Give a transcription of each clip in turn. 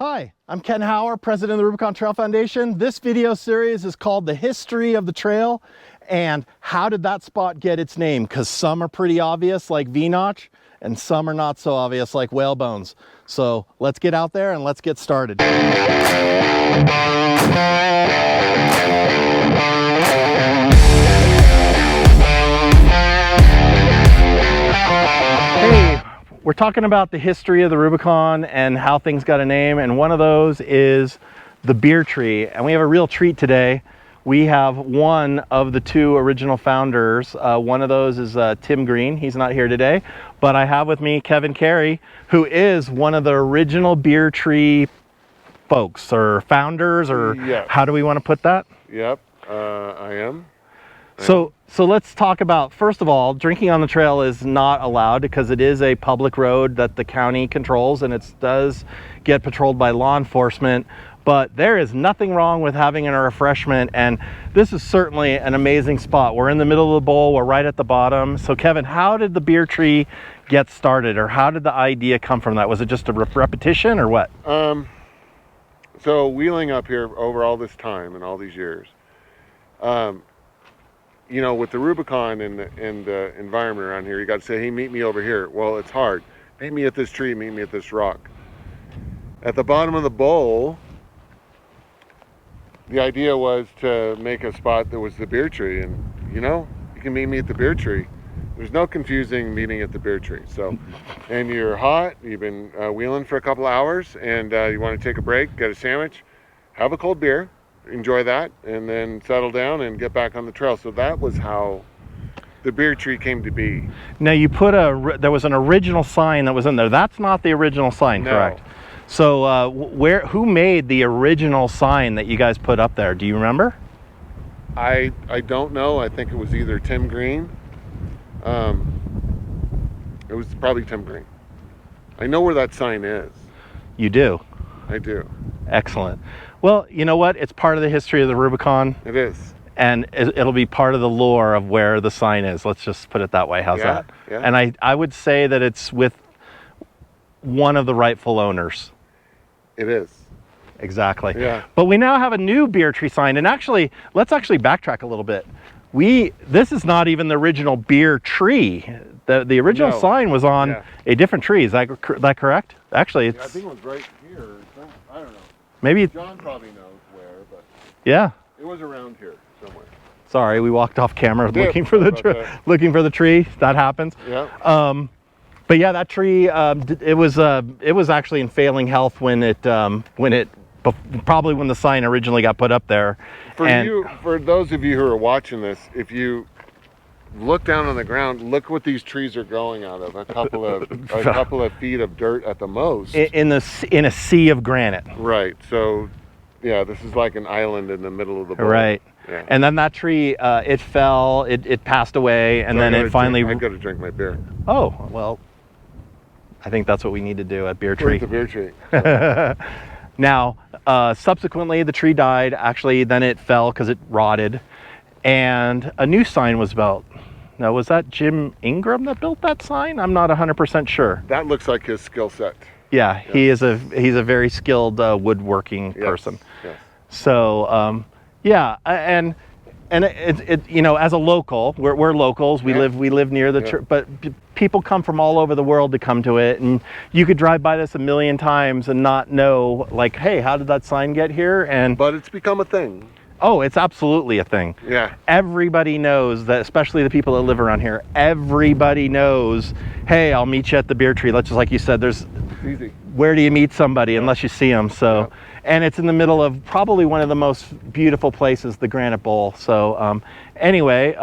Hi, I'm Ken Hauer, president of the Rubicon Trail Foundation. This video series is called The History of the Trail and How Did That Spot Get Its Name? Because some are pretty obvious like V-Notch and some are not so obvious like whale bones. So let's get out there and let's get started. Hey, we're talking about the history of the Rubicon and how things got a name, and one of those is the beer tree. And we have a real treat today. We have one of the two original founders. One of those is Tim Green. He's not here today, but I have with me Kevin Carey, who is one of the original beer tree folks or founders, or Yes. How do we want to put that? Yep, I am. So let's talk about, first of all, drinking on the trail is not allowed because it is a public road that the county controls, and it does get patrolled by law enforcement. But there is nothing wrong with having a refreshment, and this is certainly an amazing spot. We're in the middle of the bowl, we're right at the bottom. So Kevin, how did the beer tree get started, or how did the idea come from that? Was it just a repetition or what? So wheeling up here over all this time and all these years, you know, with the Rubicon and the environment around here, you got to say, hey, meet me over here. Well, it's hard. Meet me at this tree, meet me at this rock. At the bottom of the bowl, the idea was to make a spot that was the beer tree, and you know, you can meet me at the beer tree. There's no confusing meeting at the beer tree. So, and you're hot, you've been wheeling for a couple hours, and you want to take a break, get a sandwich, have a cold beer, enjoy that, and then settle down and get back on the trail. So that was how the beer tree came to be. Now you put there was an original sign that was in there. That's not the original sign, No. correct? So who made the original sign that you guys put up there? Do you remember? I don't know. I think it was either Tim Green. It was probably Tim Green. I know where that sign is. You do? I do. Excellent. Well, you know what? It's part of the history of the Rubicon. It is. And it'll be part of the lore of where the sign is. Let's just put it that way. How's that? Yeah. And I would say that it's with one of the rightful owners. It is. Exactly. Yeah. But we now have a new beer tree sign. And actually, let's actually backtrack a little bit. This is not even the original beer tree. The original sign was on a different tree. Is that correct? Actually, it's... I think it was right here. I don't know. Maybe... John probably knows where, but... Yeah. It was around here somewhere. Sorry, we walked off camera looking for the tree. That happens. Yeah. But yeah, that tree, it was actually in failing health probably when the sign originally got put up there. For those of you who are watching this, if you look down on the ground, look what these trees are growing out of. A couple of feet of dirt at the most. In a sea of granite. Right. So, yeah, this is like an island in the middle of the bowl. Right. Yeah. And then that tree, it fell, it passed away, and then it finally... I got to drink my beer. Oh, well, I think that's what we need to do at Beer Tree. Drink the beer tree. Now, subsequently, the tree died. Actually, then it fell because it rotted, and a new sign was built. Now, was that Jim Ingram that built that sign? I'm not 100% sure. That looks like his skill set. Yeah, he's a very skilled woodworking person. Yes. So, yeah, and it you know, as a local, we're locals. We live near the church, but people come from all over the world to come to it, and you could drive by this a million times and not know, like, hey, how did that sign get here? But it's become a thing. Oh, it's absolutely a thing. Yeah. Everybody knows that, especially the people that live around here. Everybody knows, hey, I'll meet you at the beer tree. Let's just, like you said, there's easy. Where do you meet somebody unless you see them? So, and it's in the middle of probably one of the most beautiful places, the Granite Bowl. So, anyway,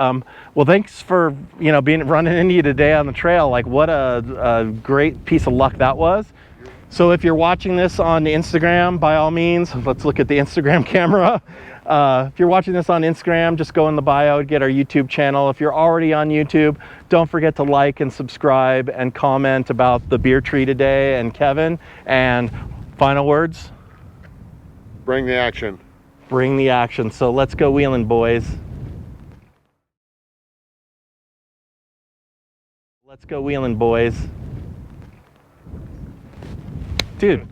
well, thanks for running into you today on the trail. Like, what a great piece of luck that was. So, if you're watching this on Instagram, by all means, let's look at the Instagram camera. If you're watching this on Instagram, just go in the bio, get our YouTube channel. If you're already on YouTube, don't forget to like and subscribe and comment about the beer tree today and Kevin. And final words? Bring the action. Bring the action. So let's go wheeling, boys. Let's go wheeling, boys. Dude.